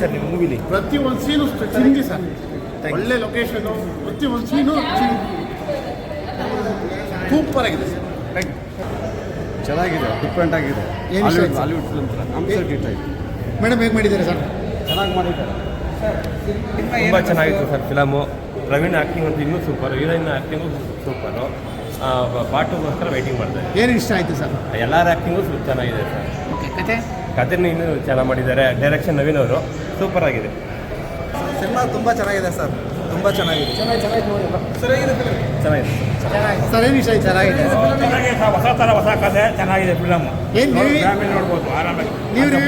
Sir ನಿಮ್ಮ ಮೂವಿಲಿ? ಪ್ರತಿಯೊಂದು ಸೀನು ಚಿಂದಿ ಸರ್, ಒಳ್ಳೆ ಲೊಕೇಶನು, ಪ್ರತಿಯೊಂದು ಸೀನು ಸೂಪರ್ ಆಗಿದೆ ಸರ್. ಚೆನ್ನಾಗಿದೆ, ಡಿಫ್ರೆಂಟ್ ಆಗಿದೆ. ಹಾಲಿವುಡ್ ಫಿಲ್ಮ್ ಥರ ಕಾನ್ಸೆಪ್ಟ್ ಟೈಪ್. ಮೇಡಮ್ ಹೇಗೆ ಮಾಡಿದ್ದಾರೆ ಸರ್? ಚೆನ್ನಾಗಿ ಮಾಡಿದ್ದಾರೆ. ತುಂಬ ಚೆನ್ನಾಗಿತ್ತು ಸರ್ ಫಿಲಮು. ಪ್ರವೀಣ್ ಆ್ಯಕ್ಟಿಂಗ್ ಅಂತ ಇನ್ನೂ ಸೂಪರು, ಹೀರೋಯಿನ್ ಆ್ಯಕ್ಟಿಂಗು ಸೂಪರು. ಪಾರ್ಟಿಗೋಸ್ಕರ ವೆಯ್ಟಿಂಗ್ ಮಾಡ್ತಾರೆ. ಏನು ಇಷ್ಟ ಆಯಿತು ಸರ್? ಎಲ್ಲರ ಆ್ಯಕ್ಟಿಂಗು ಚೆನ್ನಾಗಿದೆ ಸರ್. ಕತೆ ಕಥೆನೂ ಇನ್ನೂ ಚೆನ್ನಾಗಿ ಮಾಡಿದ್ದಾರೆ. ಡೈರೆಕ್ಷನ್ ನವೀನ್ ಅವರು ಸೂಪರ್ ಆಗಿದೆ. ಸಿನಿಮಾ ತುಂಬ ಚೆನ್ನಾಗಿದೆ ಸರ್, ತುಂಬ ಚೆನ್ನಾಗಿದೆ. ಚೆನ್ನಾಗಿದೆ ಸರ್, ಏನು ಇಷ್ಟ ಆಯ್ತು? ಚೆನ್ನಾಗಿದೆ ಹೊಸ ಥರ ಹೊಸ ಕಥೆ ಚೆನ್ನಾಗಿದೆ ಫಿಲಮ್. ಫ್ಯಾಮಿಲಿ ನೋಡ್ಬೋದು ಆರಾಮಾಗಿ,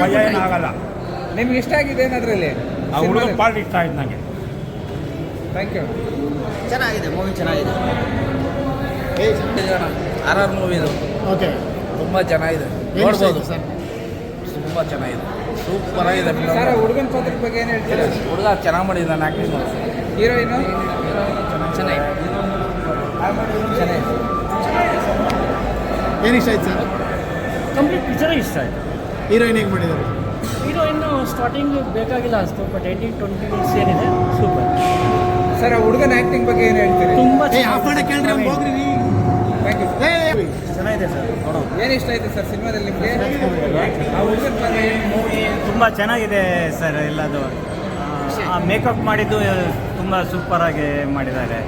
ಭಯ ಏನಾಗಲ್ಲ. ನಿಮ್ಗೆ ಇಷ್ಟ ಆಗಿದೆ ಅದರಲ್ಲಿ? ಆ ಹುಡುಗ ಪಾರ್ಟ್ ಇಷ್ಟ ಆಯ್ತು ನನಗೆ. Thank you. ಚೆನ್ನಾಗಿದೆ ಮೂವಿ, ಚೆನ್ನಾಗಿದೆ. RR ಮೂವಿದು ಓಕೆ, ತುಂಬ ಚೆನ್ನಾಗಿದೆ, ನೋಡ್ಬೋದು ಸರ್. ತುಂಬ ಚೆನ್ನಾಗಿದೆ, ಸೂಪರ್ ಆಗಿದೆ ಸರ್. ಹುಡುಗನ ಪಾತ್ರದ ಬಗ್ಗೆ ಏನು ಹೇಳ್ತೀರಾ? ಹುಡುಗ ಚೆನ್ನಾಗಿ ಮಾಡಿದ್ದಾನೆ ಆ್ಯಕ್ಟಿಂಗ್. ಹೀರೋಯಿನು ಚೆನ್ನಾಗಿದೆ, ಚೆನ್ನಾಗಿದೆ. ಏನು ಇಷ್ಟ ಆಯ್ತು ಸರ್? ಕಂಪ್ಲೀಟ್ ಪಿಕ್ಚರ್ ಇಷ್ಟ ಆಯಿತು. ಹೀರೋಯಿನ್ ಹೇಗೆ ಮಾಡಿದ್ದಾರೆ? ಹೀರೋಯಿನ್ನು ಸ್ಟಾರ್ಟಿಂಗ್ ಬೇಕಾಗಿಲ್ಲ ಅನಿಸ್ತು, ಬಟ್ 18-20 ಮಿನಿಟ್ಸ್ ಏನಿದೆ ಸೂಪರ್. ಸರ್, ಆ ಹುಡುಗನ ಆ್ಯಕ್ಟಿಂಗ್ ಬಗ್ಗೆ ಏನು ಹೇಳ್ತೀರಿ? ತುಂಬ ಥ್ಯಾಂಕ್ ಯು. ಚೆನ್ನಾಗಿದೆ ಸರ್. ಏನು ಇಷ್ಟ ಆಯಿತು ಸರ್ ಸಿನಿಮಾದಲ್ಲಿ ನಿಮಗೆ? ಆ ಹುಡುಗನ ಪಾತ್ರ ಮೂವಿ ತುಂಬ ಚೆನ್ನಾಗಿದೆ ಸರ್. ಎಲ್ಲದು ಮೇಕಪ್ ಮಾಡಿದ್ದು ತುಂಬ ಸೂಪರಾಗಿ ಮಾಡಿದ್ದಾರೆ.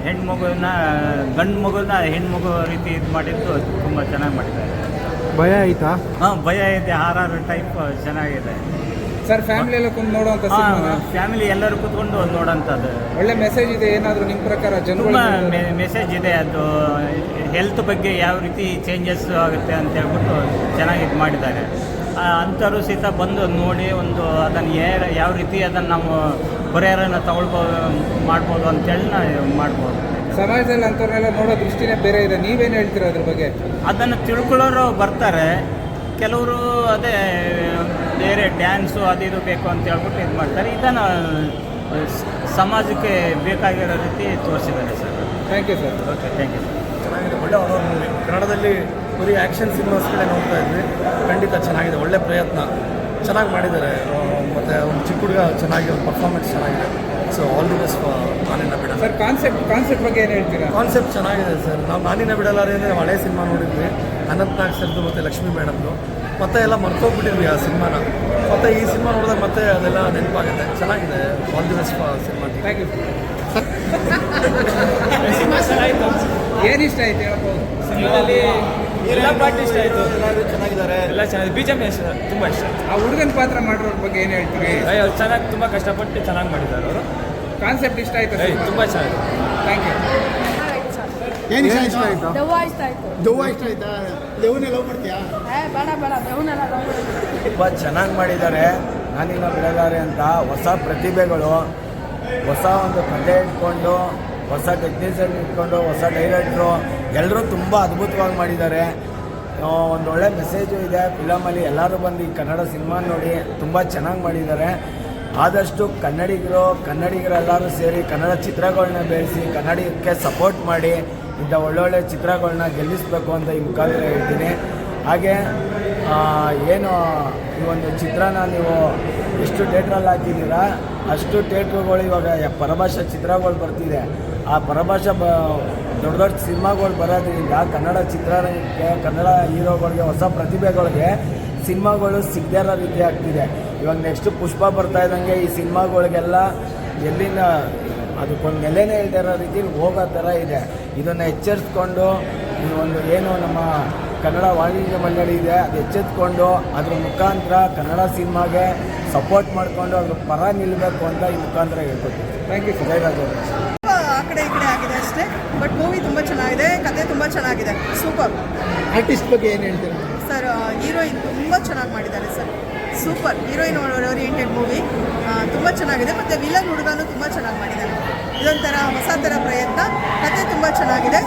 ಹೆಣ್ಮಗುನ ಗಂಡು ಮಗುನ ಹೆಣ್ಮಗು ರೀತಿ ಇದು ಮಾಡಿದ್ದು ತುಂಬ ಚೆನ್ನಾಗಿ ಮಾಡಿದ್ದಾರೆ. ಭಯ ಆಯ್ತಾ? ಹಾಂ, ಭಯ ಇದೆ. RR ಟೈಪ್ ಚೆನ್ನಾಗಿದೆ ಸರ್. ಫ್ಯಾಮಿಲಿ ಎಲ್ಲ ಕುಂದು ನೋಡುವಂಥ ಸಿನಿಮಾ, ಫ್ಯಾಮಿಲಿ ಎಲ್ಲರೂ ಕೂತ್ಕೊಂಡು ನೋಡೋಂಥದ್ದು. ಒಳ್ಳೆ ಮೆಸೇಜ್ ಇದೆ ಏನಾದರೂ ನಿಮ್ಮ ಪ್ರಕಾರ? ತುಂಬ ಮೆಸೇಜ್ ಇದೆ. ಅದು ಹೆಲ್ತ್ ಬಗ್ಗೆ ಯಾವ ರೀತಿ ಚೇಂಜಸ್ ಆಗುತ್ತೆ ಅಂತ ಹೇಳ್ಬಿಟ್ಟು ಚೆನ್ನಾಗಿ ಇದು ಮಾಡಿದ್ದಾರೆ. ಅಂಥವ್ರು ಸಹಿತ ಬಂದು ನೋಡಿ ಅದನ್ನು ಯಾವ ರೀತಿ ಅದನ್ನು ನಾವು ಪರಿಹಾರನ ಮಾಡ್ಬೋದು ಅಂತೇಳಿ ಮಾಡ್ಬೋದು. ಸಮಾಜದಲ್ಲಿ ಅಂಥವ್ರನ್ನೆಲ್ಲ ನೋಡೋ ದೃಷ್ಟಿನೇ ಬೇರೆ ಇದೆ. ನೀವೇನು ಹೇಳ್ತೀರಾ ಅದ್ರ ಬಗ್ಗೆ? ಅದನ್ನು ತಿಳ್ಕೊಳ್ಳೋರು ಬರ್ತಾರೆ, ಕೆಲವರು ಅದೇ ಬೇರೆ ಡ್ಯಾನ್ಸು ಅದು ಇದು ಬೇಕು ಅಂತ ಹೇಳ್ಬಿಟ್ಟು ಇದು ಮಾಡ್ತಾರೆ. ಇದನ್ನು ಸಮಾಜಕ್ಕೆ ಬೇಕಾಗಿರೋ ರೀತಿ ತೋರಿಸಿದ್ದಾರೆ sir. Thank you sir. Okay, thank you sir. ಚೆನ್ನಾಗಿದೆ, ಒಳ್ಳೆ ಹಾರರ್ ಮೂವಿ. ಕನ್ನಡದಲ್ಲಿ ಬರೀ ಆ್ಯಕ್ಷನ್ ಸಿನಿಮಾಸ್ಗಳೇ ನೋಡ್ತಾ ಇದ್ವಿ. ಖಂಡಿತ ಚೆನ್ನಾಗಿದೆ, ಒಳ್ಳೆ ಪ್ರಯತ್ನ, ಚೆನ್ನಾಗಿ ಮಾಡಿದ್ದಾರೆ. ಮತ್ತು ಒಂದು ಚಿಕ್ಕ ಹುಡುಗ ಚೆನ್ನಾಗಿ ಒಂದು ಪರ್ಫಾರ್ಮೆನ್ಸ್ ಚೆನ್ನಾಗಿದೆ. So all the best for ನಾನಿನ್ನ ಬಿಡಲ್ಲ. ಸರ್, ಕಾನ್ಸೆಪ್ಟ್ ಬಗ್ಗೆ ಏನು ಹೇಳ್ತೀರಾ? ಕಾನ್ಸೆಪ್ಟ್ ಚೆನ್ನಾಗಿದೆ ಸರ್. ನಾವು ನಾನಿನ್ನ ಬಿಡಲಾರೆ ಅಂದರೆ ಹಳೆ ಸಿನಿಮಾ ನೋಡಿದ್ವಿ, ಅನಂತ್ನಾಗ್ ಸರ್ದು ಮತ್ತು ಲಕ್ಷ್ಮೀ ಮೇಡಮ್ದು. ಮತ್ತೆ ಎಲ್ಲ ಮರ್ತೋಗ್ಬಿಟ್ಟಿದ್ವಿ ಆ ಸಿನಿಮಾನ. ಮತ್ತು ಈ ಸಿನಿಮಾ ನೋಡಿದಾಗ ಮತ್ತೆ ಅದೆಲ್ಲ ನೆನಪಾಗುತ್ತೆ. ಚೆನ್ನಾಗಿದೆ, all the best for cinema. Thank you. ಏನು ಇಷ್ಟ ಆಯ್ತು ಹೇಳ್ಬೋದು? ಸಿನಿಮಾದಲ್ಲಿ ಎಲ್ಲ ಪಾರ್ಟ್ ಇಷ್ಟ ಆಯಿತು, ಚೆನ್ನಾಗಿದ್ದಾರೆ, ಎಲ್ಲ ಚೆನ್ನಾಗಿದೆ. BGM ತುಂಬ ಇಷ್ಟ. ಆ ಹುಡುಗನ ಪಾತ್ರ ಮಾಡಿರೋರ ಬಗ್ಗೆ ಏನು ಹೇಳ್ತೀರಿ? ಅವ್ರು ಚೆನ್ನಾಗಿ ತುಂಬ ಕಷ್ಟಪಟ್ಟು ಚೆನ್ನಾಗಿ ಮಾಡಿದ್ದಾರೆ ಅವರು. ಕಾನ್ಸೆಪ್ಟ್ ಇಷ್ಟ ಆಯ್ತು? ತುಂಬ ಚೆನ್ನಾಗಿದೆ. Thank you. ಏನು ಇಷ್ಟ ಆಯ್ತು? ದೆವ್ವ ಇಷ್ಟ ಆಯ್ತು. ದೆವ್ವ ಇಷ್ಟ ಆಯ್ತಾ? ದೆವ್ವನ್ನೇ ಲವ್ ಮಾಡ್ತೀಯಾ? ಬೇಡ ದೆವ್ವನೆಲ್ಲ ಲವ್ ಮಾಡ್ತೀನಿ. ತುಂಬ ಚೆನ್ನಾಗಿ ಮಾಡಿದ್ದಾರೆ. ನಾನಿನ್ನ ಬಿಡಲಾರೆ ಅಂತ ಹೊಸ ಪ್ರತಿಭೆಗಳು, ಹೊಸ ಒಂದು ಕಥೆ ಇಟ್ಕೊಂಡು, ಹೊಸ ಟೆಕ್ನಿಷಿಯನ್ ಇಟ್ಕೊಂಡು, ಹೊಸ ಡೈರೆಕ್ಟ್ರು ಎಲ್ಲರೂ ತುಂಬ ಅದ್ಭುತವಾಗಿ ಮಾಡಿದ್ದಾರೆ. ಒಂದು ಒಳ್ಳೆ ಮೆಸೇಜು ಇದೆ ಫಿಲಮಲ್ಲಿ. ಎಲ್ಲರೂ ಬಂದು ಈ ಕನ್ನಡ ಸಿನಿಮಾ ನೋಡಿ ತುಂಬ ಚೆನ್ನಾಗಿ ಮಾಡಿದ್ದಾರೆ. ಆದಷ್ಟು ಕನ್ನಡಿಗರೆಲ್ಲರೂ ಸೇರಿ ಕನ್ನಡ ಚಿತ್ರಗಳನ್ನ ಬೆಳೆಸಿ ಕನ್ನಡಕ್ಕೆ ಸಪೋರ್ಟ್ ಮಾಡಿ ಇಂಥ ಒಳ್ಳೊಳ್ಳೆ ಚಿತ್ರಗಳನ್ನ ಗೆಲ್ಲಿಸಬೇಕು ಅಂತ ಈ ಮುಖಾಂತರ ಹೇಳ್ತೀನಿ. ಹಾಗೆ ಏನು ಈ ಒಂದು ಚಿತ್ರನ ನೀವು ಎಷ್ಟು ಥಿಯೇಟ್ರಲ್ಲಿ ಹಾಕಿದ್ದೀರಾ ಅಷ್ಟು ಥಿಯೇಟ್ರುಗಳು ಇವಾಗ ಪರಭಾಷಾ ಚಿತ್ರಗಳು ಬರ್ತಿದೆ. ಆ ಪರಭಾಷಾ ದೊಡ್ಡ ದೊಡ್ಡ ಸಿನಿಮಾಗಳು ಬರೋದ್ರಿಂದ ಕನ್ನಡ ಚಿತ್ರರಂಗಕ್ಕೆ, ಕನ್ನಡ ಹೀರೋಗಳಿಗೆ, ಹೊಸ ಪ್ರತಿಭೆಗಳಿಗೆ ಸಿನಿಮಾಗಳು ಸಿಗದೇ ಇರೋ ರೀತಿ ಆಗ್ತಿದೆ. ಇವಾಗ ನೆಕ್ಸ್ಟ್ ಪುಷ್ಪ ಬರ್ತಾ ಇದ್ದಂಗೆ ಈ ಸಿನಿಮಾಗಳಿಗೆಲ್ಲ ಎಲ್ಲಿಂದ ಅದಕ್ಕೊಂದು ನೆಲೆನೇ ಇಲ್ಲದೆ ಇರೋ ರೀತಿಲಿ ಹೋಗೋ ಥರ ಇದೆ. ಇದನ್ನು ಎಚ್ಚರಿಸ್ಕೊಂಡು ಈ ಒಂದು ಏನು ನಮ್ಮ ಕನ್ನಡ ವಾಣಿಜ್ಯ ಮಂಡಳಿ ಇದೆ ಅದು ಎಚ್ಚೆತ್ಕೊಂಡು ಅದ್ರ ಮುಖಾಂತರ ಕನ್ನಡ ಸಿನಿಮಾಗೆ ಸಪೋರ್ಟ್ ಮಾಡಿಕೊಂಡು ಅದ್ರ ಪರ ನಿಲ್ಲಬೇಕು ಅಂತ ಈ ಮುಖಾಂತರ ಹೇಳ್ಕೊತೀವಿ. Thank you. ಆ ಕಡೆ ಈ ಕಡೆ ಆಗಿದೆ ಅಷ್ಟೇ, ಬಟ್ ಮೂವಿ ತುಂಬ ಚೆನ್ನಾಗಿದೆ, ಕತೆ ತುಂಬ ಚೆನ್ನಾಗಿದೆ, ಸೂಪರ್. ಆರ್ಟಿಸ್ಟ್ ಬಗ್ಗೆ ಏನು ಹೇಳ್ತೀರಾ ಸರ್? ಹೀರೋಯಿನ್ ತುಂಬ ಚೆನ್ನಾಗಿ ಮಾಡಿದ್ದಾರೆ sir, super. Heroine oriented movie ತುಂಬ ಚೆನ್ನಾಗಿದೆ. ಮತ್ತು ವಿಲನ್ ಹುಡುಗನೂ ತುಂಬ ಚೆನ್ನಾಗಿ ಮಾಡಿದ್ದಾರೆ. ಇದೊಂಥರ ಹೊಸ ಥರ ಪ್ರಯತ್ನ, ಕತೆ ತುಂಬ ಚೆನ್ನಾಗಿದೆ.